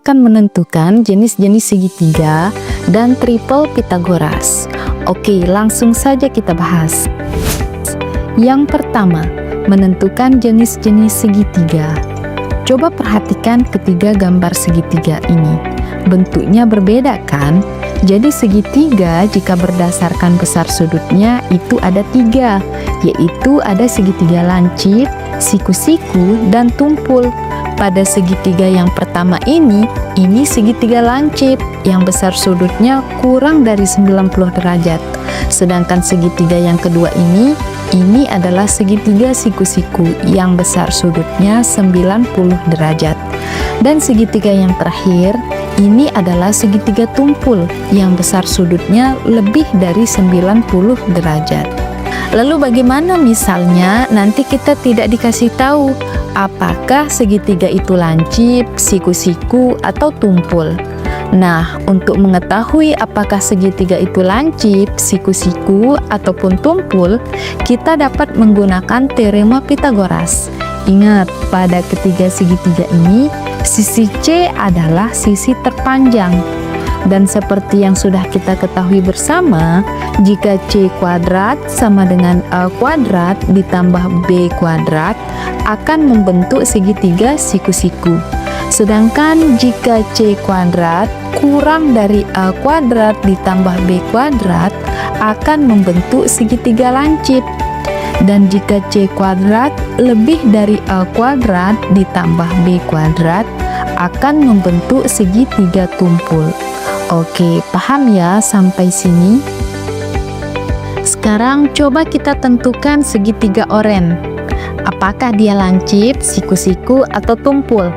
akan menentukan jenis-jenis segitiga dan triple Pythagoras. Oke, langsung saja kita bahas. Yang pertama, menentukan jenis-jenis segitiga. Coba perhatikan ketiga gambar segitiga ini. Bentuknya berbeda kan? Jadi segitiga jika berdasarkan besar sudutnya itu ada 3, yaitu ada segitiga lancip, siku-siku, dan tumpul. Pada segitiga yang pertama ini segitiga lancip yang besar sudutnya kurang dari 90 derajat. Sedangkan segitiga yang kedua ini adalah segitiga siku-siku yang besar sudutnya 90 derajat. Dan segitiga yang terakhir ini adalah segitiga tumpul yang besar sudutnya lebih dari 90 derajat. Lalu bagaimana misalnya nanti kita tidak dikasih tahu apakah segitiga itu lancip, siku-siku, atau tumpul? Nah, untuk mengetahui apakah segitiga itu lancip, siku-siku, ataupun tumpul, kita dapat menggunakan teorema Pythagoras. Ingat, pada ketiga segitiga ini, sisi C adalah sisi terpanjang. Dan seperti yang sudah kita ketahui bersama, jika C kuadrat sama dengan A kuadrat ditambah B kuadrat akan membentuk segitiga siku-siku. Sedangkan jika C kuadrat kurang dari A kuadrat ditambah B kuadrat akan membentuk segitiga lancip. Dan jika C kuadrat lebih dari A kuadrat ditambah B kuadrat akan membentuk segitiga tumpul. Oke, paham ya sampai sini? Sekarang coba kita tentukan segitiga oren. Apakah dia lancip, siku-siku, atau tumpul?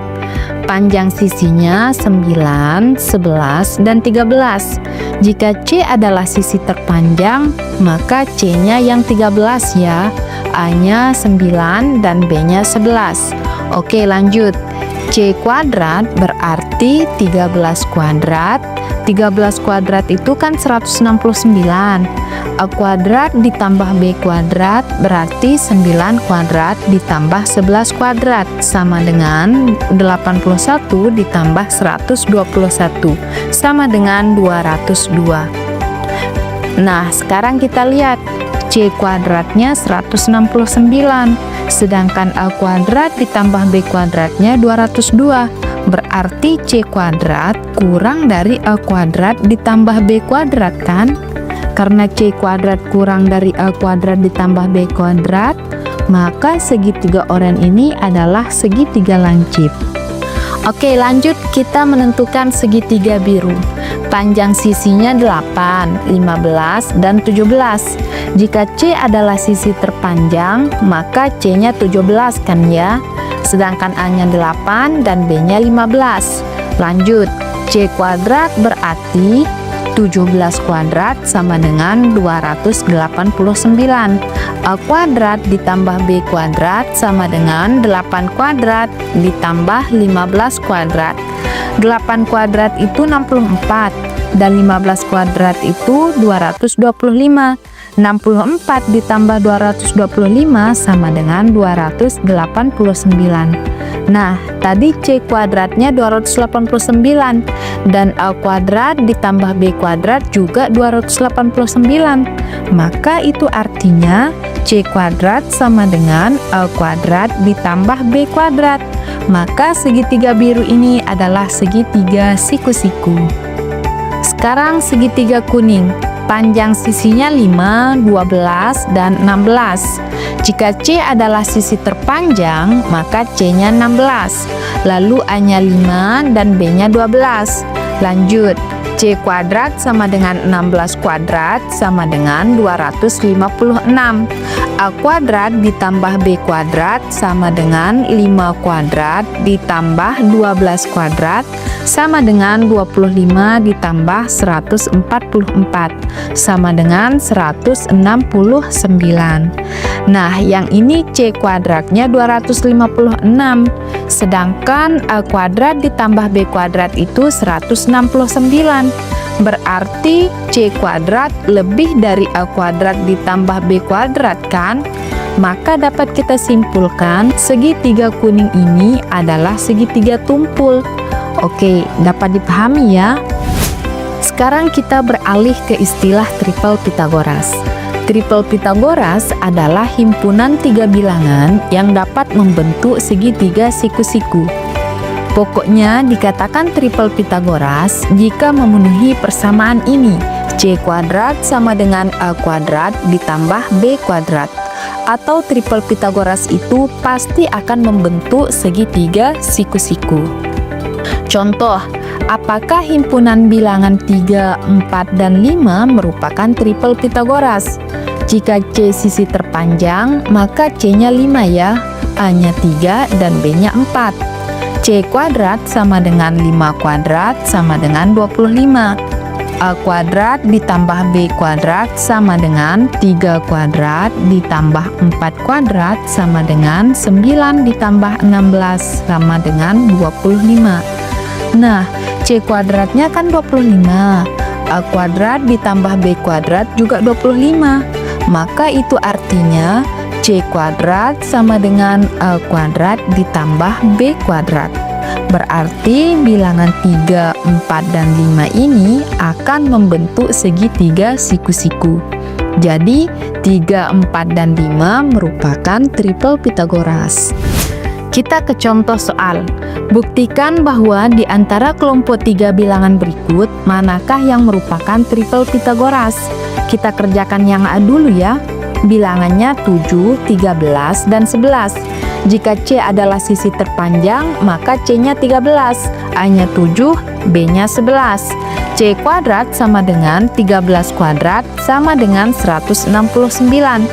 Panjang sisinya 9, 11, dan 13. Jika C adalah sisi terpanjang, maka C-nya yang 13 ya. A-nya 9 dan B-nya 11. Oke, lanjut. C kuadrat berarti 13 kuadrat. 13 kuadrat itu kan 169. A kuadrat ditambah B kuadrat berarti 9 kuadrat ditambah 11 kuadrat sama dengan 81 ditambah 121 sama dengan 202. Nah, sekarang kita lihat C kuadratnya 169, sedangkan A kuadrat ditambah B kuadratnya 202. Berarti C kuadrat kurang dari A kuadrat ditambah B kuadrat kan? Karena C kuadrat kurang dari A kuadrat ditambah B kuadrat, maka segitiga oren ini adalah segitiga lancip. Oke, lanjut kita menentukan segitiga biru. Panjang sisinya 8, 15, dan 17. Jika C adalah sisi terpanjang, maka C-nya 17 kan ya? Sedangkan A-nya 8 dan B-nya 15. Lanjut, C kuadrat berarti 17 kuadrat sama dengan 289. A kuadrat ditambah B kuadrat sama dengan 8 kuadrat ditambah 15 kuadrat. 8 kuadrat itu 64 dan 15 kuadrat itu 225. 64 ditambah 225 sama dengan 289. Nah, tadi C kuadratnya 289 dan A kuadrat ditambah B kuadrat juga 289. Maka itu artinya C kuadrat sama dengan A kuadrat ditambah B kuadrat. Maka segitiga biru ini adalah segitiga siku-siku. Sekarang segitiga kuning. Panjang sisinya 5, 12, dan 16. Jika C adalah sisi terpanjang, maka C-nya 16. Lalu A-nya 5 dan B-nya 12. Lanjut, C kuadrat sama dengan 16 kuadrat sama dengan 256. A kuadrat ditambah B kuadrat sama dengan 5 kuadrat ditambah 12 kuadrat sama dengan 25 ditambah 144 sama dengan 169. Nah, yang ini C kuadratnya 256, sedangkan A kuadrat ditambah B kuadrat itu 169. Berarti C kuadrat lebih dari A kuadrat ditambah B kuadrat kan? Maka dapat kita simpulkan segitiga kuning ini adalah segitiga tumpul. Oke, dapat dipahami ya. Sekarang kita beralih ke istilah triple Pythagoras. Triple Pythagoras adalah himpunan tiga bilangan yang dapat membentuk segitiga siku-siku. Pokoknya dikatakan triple Pythagoras jika memenuhi persamaan ini. C kuadrat sama dengan A kuadrat ditambah B kuadrat. Atau triple Pythagoras itu pasti akan membentuk segitiga siku-siku. Contoh, apakah himpunan bilangan 3, 4, dan 5 merupakan triple Pythagoras? Jika C sisi terpanjang, maka C-nya 5 ya, A-nya 3, dan B-nya 4. C kuadrat sama dengan 5 kuadrat sama dengan 25. A kuadrat ditambah B kuadrat sama dengan 3 kuadrat ditambah 4 kuadrat sama dengan 9 ditambah 16 sama dengan 25. Nah, C kuadratnya kan 25. A kuadrat ditambah B kuadrat juga 25. Maka itu artinya C kuadrat sama dengan A kuadrat ditambah B kuadrat. Berarti bilangan 3, 4, dan 5 ini akan membentuk segitiga siku-siku. Jadi 3, 4, dan 5 merupakan triple Pythagoras. Kita ke contoh soal. Buktikan bahwa di antara kelompok 3 bilangan berikut, manakah yang merupakan triple Pythagoras? Kita kerjakan yang A dulu ya. Bilangannya 7, 13, dan 11. Jika C adalah sisi terpanjang, maka C-nya 13, A-nya 7, B-nya 11. C kuadrat sama dengan 13 kuadrat sama dengan 169.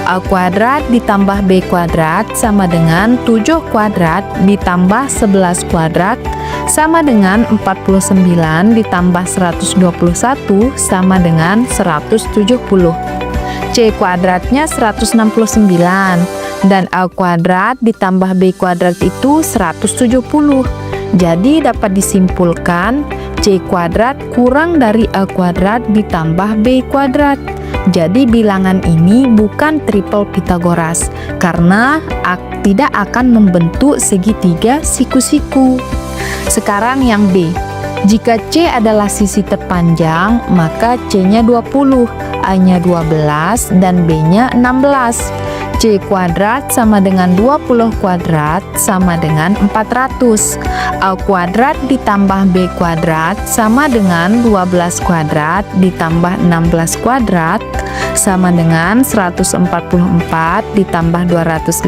A kuadrat ditambah B kuadrat sama dengan 7 kuadrat ditambah 11 kuadrat sama dengan 49 ditambah 121 sama dengan 170. C kuadratnya 169 dan A kuadrat ditambah B kuadrat itu 170. Jadi dapat disimpulkan C kuadrat kurang dari A kuadrat ditambah B kuadrat. Jadi bilangan ini bukan triple Pythagoras karena tidak akan membentuk segitiga siku-siku. Sekarang yang B. Jika C adalah sisi terpanjang, maka C-nya 20, A-nya 12, dan B-nya 16. C kuadrat sama dengan 20 kuadrat sama dengan 400. A kuadrat ditambah B kuadrat sama dengan 12 kuadrat ditambah 16 kuadrat sama dengan 144 ditambah 256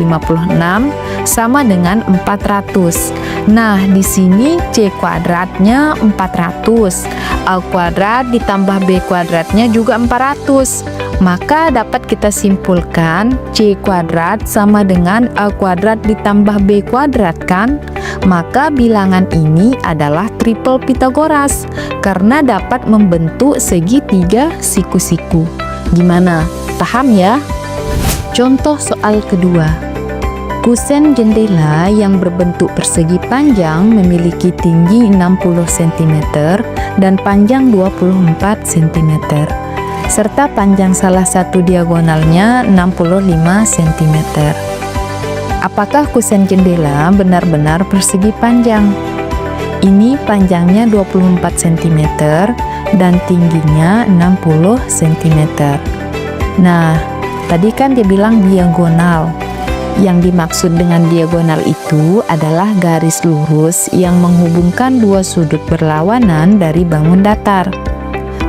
sama dengan 400. Nah, di sini C kuadratnya 400. A kuadrat ditambah B kuadratnya juga 400. Maka dapat kita simpulkan C kuadrat sama dengan A kuadrat ditambah B kuadrat kan? Maka bilangan ini adalah triple Pythagoras karena dapat membentuk segitiga siku-siku. Gimana? Paham ya? Contoh soal kedua. Kusen jendela yang berbentuk persegi panjang memiliki tinggi 60 cm dan panjang 24 cm. Serta panjang salah satu diagonalnya 65 cm. Apakah kusen jendela benar-benar persegi panjang? Ini panjangnya 24 cm dan tingginya 60 cm. Nah, tadi kan dia bilang diagonal. Yang dimaksud dengan diagonal itu adalah garis lurus yang menghubungkan dua sudut berlawanan dari bangun datar.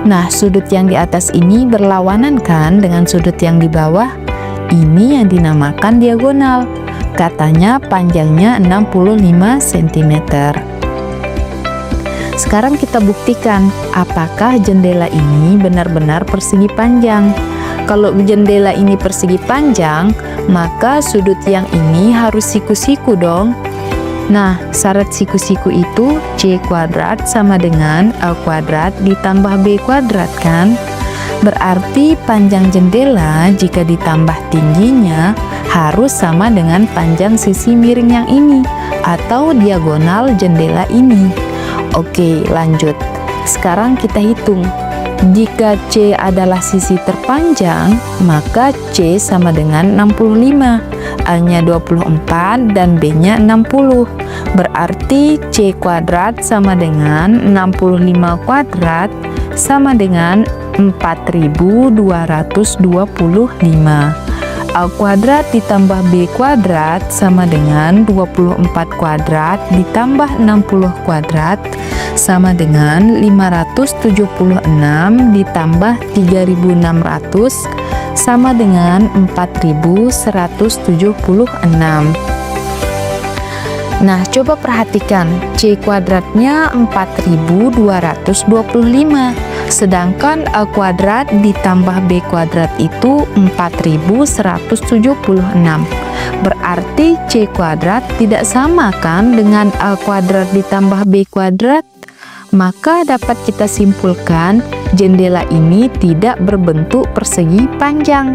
Nah, sudut yang di atas ini berlawanan kan dengan sudut yang di bawah? Ini yang dinamakan diagonal. Katanya panjangnya 65 cm. Sekarang kita buktikan apakah jendela ini benar-benar persegi panjang. Kalau jendela ini persegi panjang, maka sudut yang ini harus siku-siku dong. Nah, syarat siku-siku itu C kuadrat sama dengan A kuadrat ditambah B kuadrat kan? Berarti panjang jendela jika ditambah tingginya harus sama dengan panjang sisi miring yang ini atau diagonal jendela ini. Oke, lanjut. Sekarang kita hitung. Jika C adalah sisi terpanjang, maka C sama dengan 65. A-nya 24 dan B-nya 60. Berarti C kuadrat sama dengan 65 kuadrat sama dengan 4225. A kuadrat ditambah B kuadrat sama dengan 24 kuadrat ditambah 60 kuadrat sama dengan 576 ditambah 3600 sama dengan 4176. Nah, coba perhatikan, C kuadratnya 4225, sedangkan A kuadrat ditambah B kuadrat itu 4176. Berarti C kuadrat tidak sama kan dengan A kuadrat ditambah B kuadrat? Maka dapat kita simpulkan jendela ini tidak berbentuk persegi panjang.